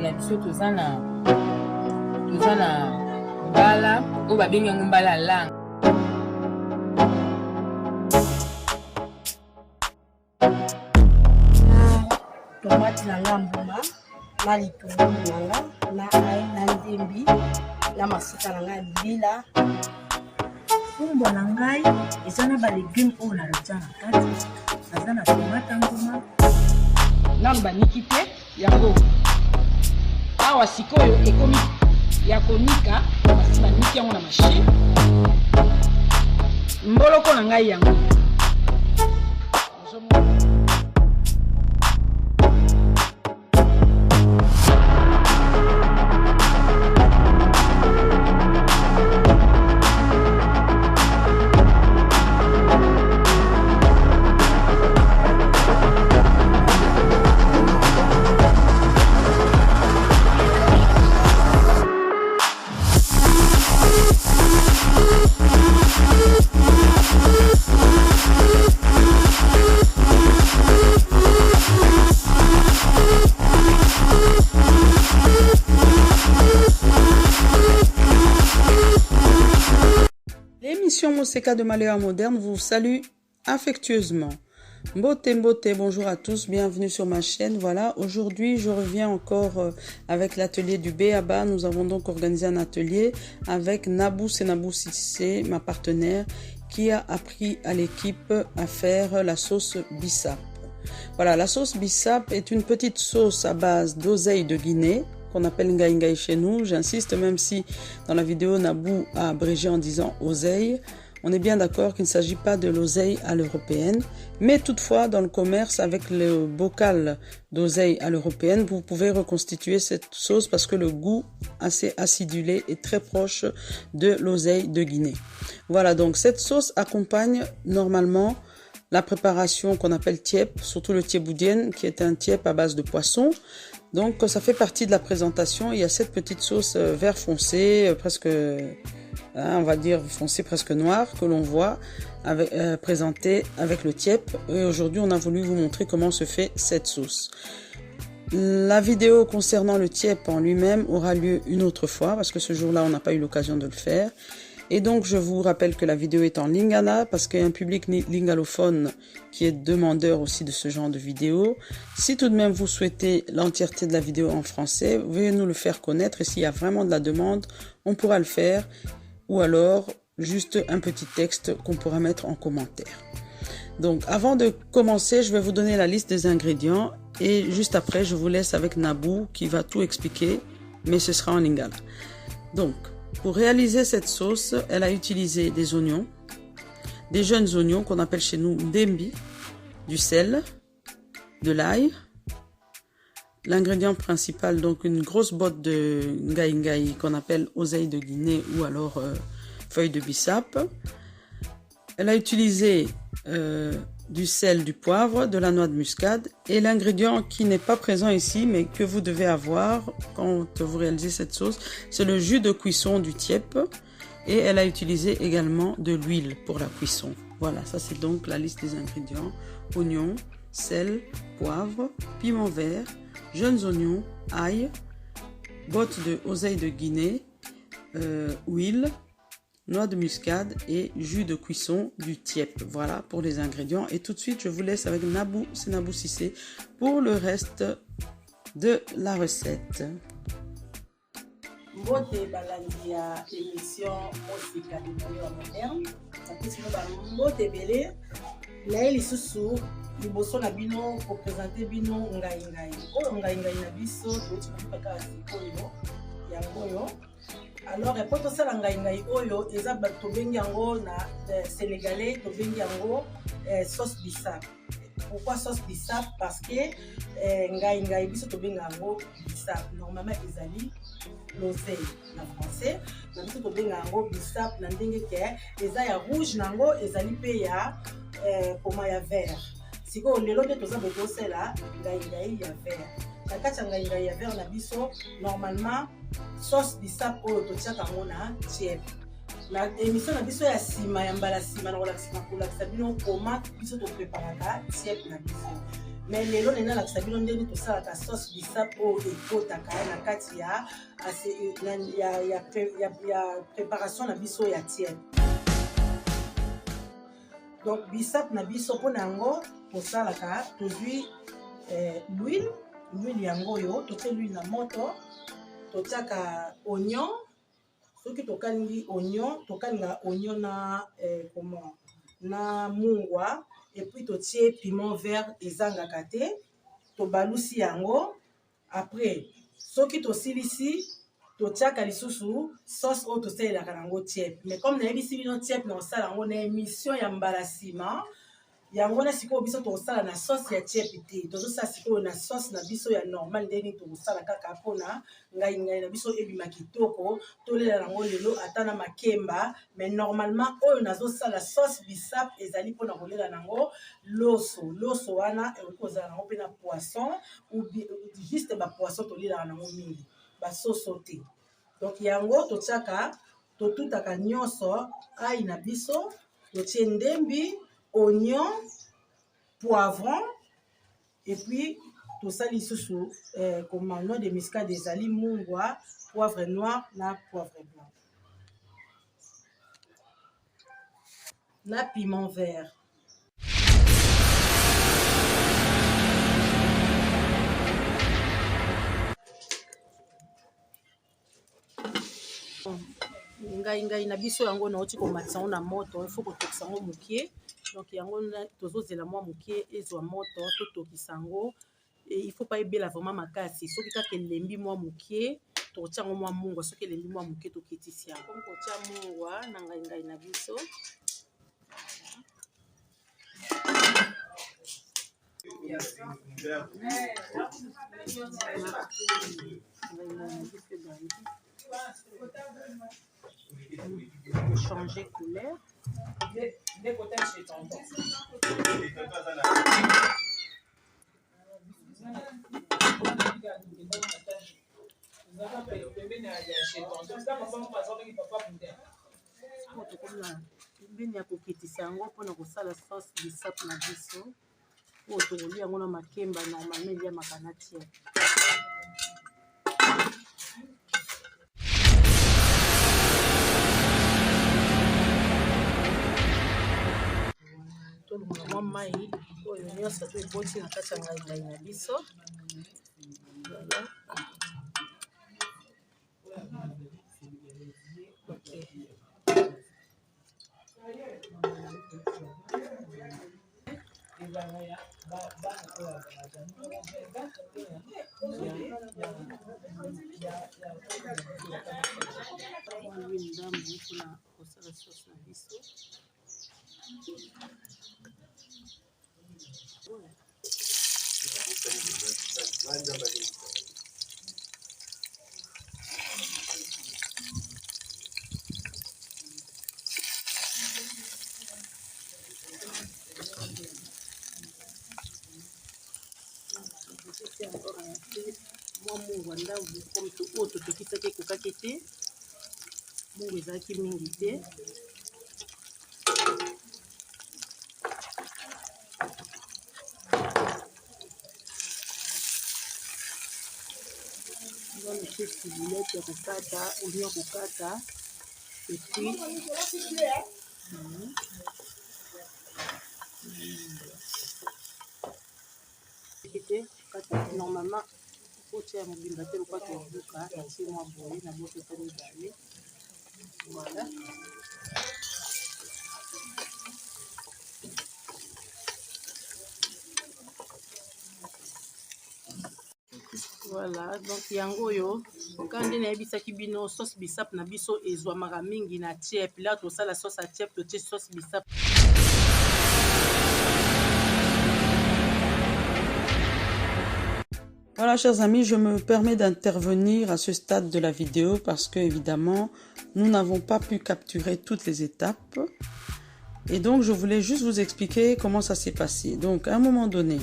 na biso tozana mbala oyo babengi yango mbala lang. Tomate na ngambuma na litungulu nanga na ai na ndembi na masika na ngai bila fumbwa na ngai eza na ba légume oyo natia na kati naza na tomate nguma namba niki te yango awa sikoyo ekomi ya konika basi baniki yango na machine mboloko na ngai yango L'émission Moseka de Malheur Moderne vous salue affectueusement. Mbote Mbote, bonjour à tous, bienvenue sur ma chaîne. Voilà, aujourd'hui je reviens encore avec l'atelier du Béaba. Nous avons donc organisé un atelier avec Nabou Sissé, ma partenaire, qui a appris à l'équipe à faire la sauce bissap. Voilà, la sauce bissap est une petite sauce à base d'oseille de Guinée, qu'on appelle ngai ngai chez nous. J'insiste, même si dans la vidéo Nabou a abrégé en disant oseille, on est bien d'accord qu'il ne s'agit pas de l'oseille à l'européenne, mais toutefois dans le commerce avec le bocal d'oseille à l'européenne, vous pouvez reconstituer cette sauce parce que le goût assez acidulé est très proche de l'oseille de Guinée. Voilà, donc cette sauce accompagne normalement la préparation qu'on appelle tiep, surtout le tieboudienne qui est un tiep à base de poisson. Donc ça fait partie de la présentation. Il y a cette petite sauce vert foncé, presque, on va dire foncé presque noir, que l'on voit présentée avec le tiep. Et aujourd'hui on a voulu vous montrer comment se fait cette sauce. La vidéo concernant le tiep en lui-même aura lieu une autre fois parce que ce jour-là on n'a pas eu l'occasion de le faire. Et donc je vous rappelle que la vidéo est en lingala parce qu'il y a un public lingalophone qui est demandeur aussi de ce genre de vidéo. Si tout de même vous souhaitez l'entièreté de la vidéo en français, veuillez nous le faire connaître et s'il y a vraiment de la demande, on pourra le faire ou alors juste un petit texte qu'on pourra mettre en commentaire. Donc avant de commencer, je vais vous donner la liste des ingrédients et juste après je vous laisse avec Nabou qui va tout expliquer, mais ce sera en lingala. Donc pour réaliser cette sauce, elle a utilisé des oignons, des jeunes oignons qu'on appelle chez nous dembi, du sel, de l'ail, l'ingrédient principal, donc une grosse botte de ngai ngai qu'on appelle oseille de Guinée ou alors feuille de bissap. Elle a utilisé du sel, du poivre, de la noix de muscade et l'ingrédient qui n'est pas présent ici mais que vous devez avoir quand vous réalisez cette sauce, c'est le jus de cuisson du tiep et elle a utilisé également de l'huile pour la cuisson. Voilà, ça c'est donc la liste des ingrédients: oignons, sel, poivre, piment vert, jeunes oignons, ail, botte de oseille de Guinée, huile, noix de muscade et jus de cuisson du tiep. Voilà pour les ingrédients. Et tout de suite, je vous laisse avec Nabou Sissé pour le reste de la recette. mbote balandi ya émission Moseka de Malheur Moderne tapesi no mbote ebele naye lisusu liboso na bino kopresente bino ngai ngai oyo ngai ngai na biso toti kaka sikoyo yango oyo. Alors, pour tout ça, ngai oyo, eza tobengi yango na sénégalais, tobengi yango sauce bissap. Pourquoi sauce bissap? Parce que ngai biso tobengi yango bissap. Normalement, ezali l'oseille na français. Na biso tobengi yango bissap na ndenge ke eza ya rouge nango ezali pe ya poma ya vert. Siko lelo de toza botosela ngai ya vert. Na kati ngai ya vert na biso normalement sauce bissap oyo totiaka yango na tiep. La émission na biso ya sima ya mbala sima na kolakisa bino comment biso to préparaka tiep na biso. mais lelo nena lakisa bino ndenge tosalaka sauce bissap oyo ekotaka na kati ya préparation na biso ya tiède. Donc bissap na biso mpona yango tosalaka tozwi l'huile yango oyo totie l'huile na moto, totiaka oignon. Soki tokalingi oignon, tokalinga oignon na mungwa, et puis totie piment vert ezangaka te, tobalusi yango. Après soki tosilisi totiaka lisusu sauce oyo tosalelaka nango tiep. Mais comme nayebisi bino tiep na osala yango na émission ya mbala nsima, yango na sikoyo biso tokosala na sauce ya tiep te, tozosala sikoyo na sauce na biso ya normal ndenge tokosala kaka mpona ngai na biso ebima kitoko, tolela yango lelo ata na makemba. Mais normalement oyo nazosala sauce bissap ezali mpona kolela nango loso wana ekozala nango mpe na poisson ou juste ba poisson tolelaka nango mingi basoso te. Donc yango totiaka totutaka nyonso ai na biso, totie ndembi, oignon, poivron, et puis tosali lisusu comme noix de muscade ezali mungwa, poivre noir na poivre blanc na piment vert. Ngai na biso yango nauti komatisa yango na moto, il faut kotokisa yango mokie. Donc yango tozozela mwa mokie ezwa moto totokisa yango, et il faut pas ebela vraiment makasi. Soki kaka elembi mwa mokie totia yango mwa mungwa, soki elembi mwa mokie tokitisi yango kotia mungwa na ngai na biso. Changer couleur. Bini ya kokitisa yango mpona kosala sauce bissap na biso oyo tokolia yango na makemba normalement eliamaka na tiède. Tolonga mwa mai oyo nyonso to eboti na kati ya ngai na biso. Voilà. Mwa mungu ndavu comme to oto tokisaki kokaki te, mungu ezalaki mingi te. Ndio kesi bilete ya kokata, oignon kokata, et puis normalement otia mobimba te lokwa tobuka natie mwa boye na moto te mibale. Voilà. Voilà, donc yango oyo okande nayebisaki bino sauce bissap na biso ezwamaka mingi na tiep. Là tosala sauce à tiep, totie sauce bissap. Voilà, chers amis, je me permets d'intervenir à ce stade de la vidéo parce que, évidemment, nous n'avons pas pu capturer toutes les étapes. Et donc, je voulais juste vous expliquer comment ça s'est passé. Donc, à un moment donné,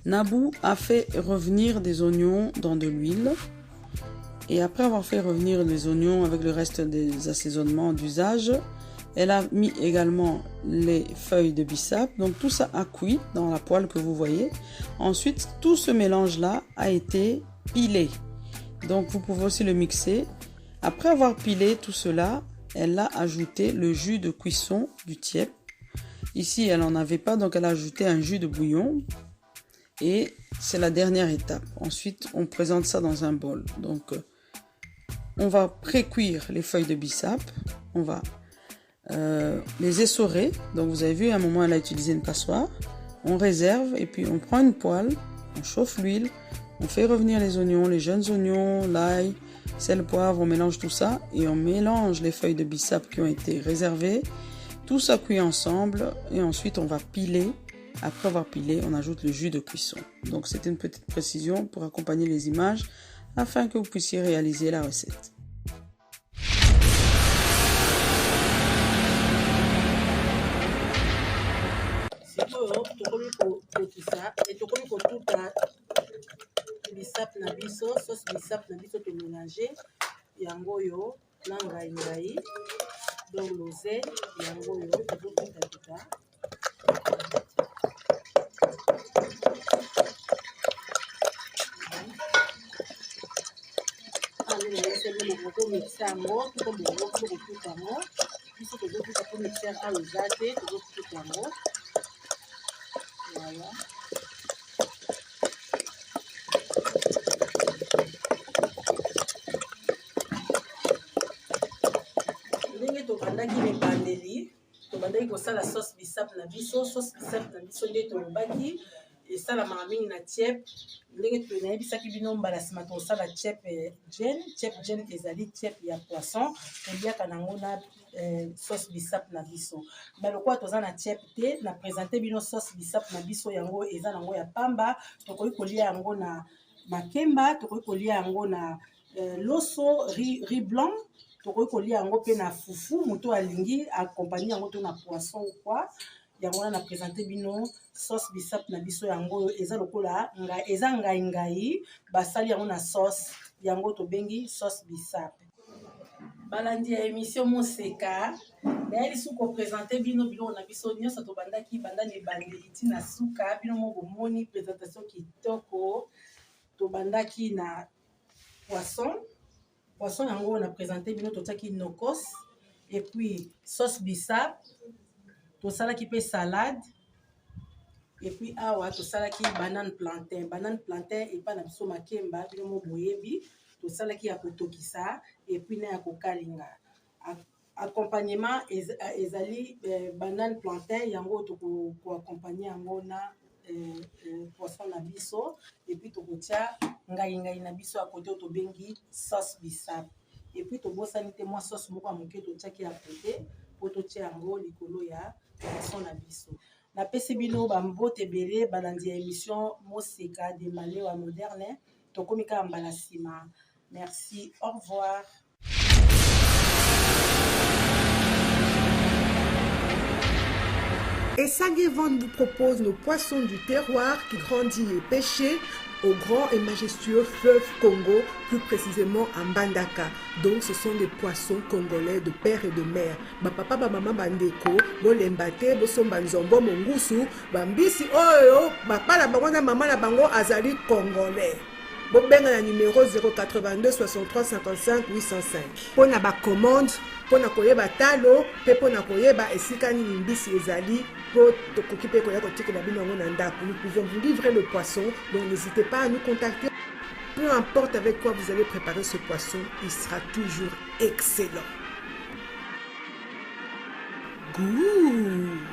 Nabou a fait revenir des oignons dans de l'huile. Et après avoir fait revenir les oignons avec le reste des assaisonnements d'usage, Elle a mis également les feuilles de bissap. Donc tout ça a cuit dans la poêle que vous voyez. Ensuite, tout ce mélange-là a été pilé. Donc vous pouvez aussi le mixer. Après avoir pilé tout cela, elle a ajouté le jus de cuisson du tiep. Ici, elle n'en avait pas, donc elle a ajouté un jus de bouillon. Et c'est la dernière étape. Ensuite, on présente ça dans un bol. Donc, on va pré-cuire les feuilles de bissap. On va les essorer. Donc, vous avez vu, à un moment, elle a utilisé une passoire. On réserve et puis on prend une poêle. On chauffe l'huile. On fait revenir les oignons, les jeunes oignons, l'ail, sel, poivre. On mélange tout ça et on mélange les feuilles de bissap qui ont été réservées. Tout ça cuit ensemble et ensuite on va piler. Après avoir pilé, on ajoute le jus de cuisson. Donc c'est une petite précision pour accompagner les images afin que vous puissiez réaliser la recette. sikoyo tokomi kokisa e tokomi kotuta bisap na biso sauce bisap na biso tomélange yango oyo na ngai donc loze yango oyo tozokutatuta tokomixa yango tokobokokokuta yango biso tozokuta po mixer ayo eza te tozokuta yango voilà. Ndenge tobandaki mibandeli tobandaki kosala sauce bisap na biso nde tolobaki esalamaka mingi na tiep ndenge nayebisaki bino mbala nsima tosala tiep jen ezali tiep ya poisson toliaka nango na sauce bisap na biso mais lokola toza na tiep te na présente bino sauce bisap na biso yango eza nango ya pamba tokoki kolia yango na makemba tokoki kolia yango na loso riz blanc tokoki kolia yango mpe na fufu moto alingi akompagnie yango to na poisson ou quoi yango wana na présente bino sauce bisap na biso yango eza lokola eza ngai basali yango na sauce yango tobengi sauce bisap. Balandi ya émission Moseka nayeli suko présenter bino biloko na biso nyonso tobandaki bandani ebandeli ntina suka bino moko moni présentation kitoko tobandaki na poisson yango na présenter bino totiaki nokos et puis sauce bisap tosalaki pe salade et puis awa tosalaki banane plantain epa na biso makemba bino mo boyebi tosalaki ya kotokisa et puis na ya kokalinga accompagnement ezali banane plantain yango tokoaccompagner yango na poisson na biso et puis tokotia ngai na biso à côté tobengi sauce bisap et puis tobosani te mwa sauce moko ya moke totiaki à côté po totia yango likolo ya poisson na biso. Napesi bino bambote ebele balandi ya émission Moseka de Malewa Moderne tokomi kaka mbala nsima. Merci, au revoir. Et Sagevon vous propose nos poissons du terroir qui grandit et pêchés au grand et majestueux fleuve Congo, plus précisément à Mbandaka. Donc ce sont des poissons congolais de père et de mère. Ba papa ba maman bandeko, bo lembate, bo somba nzombo mongusu, bambisi oyo, papa la bango na maman la bango azali congolais. Bobenga na numéro 082 63 55 805. Pona ba commande, pona koyeba talo, pe pona koyeba esika ni mbisi ezali. Nous pouvons vous livrer le poisson, donc n'hésitez pas à nous contacter. Peu importe avec quoi vous allez préparer ce poisson, il sera toujours excellent. Goût!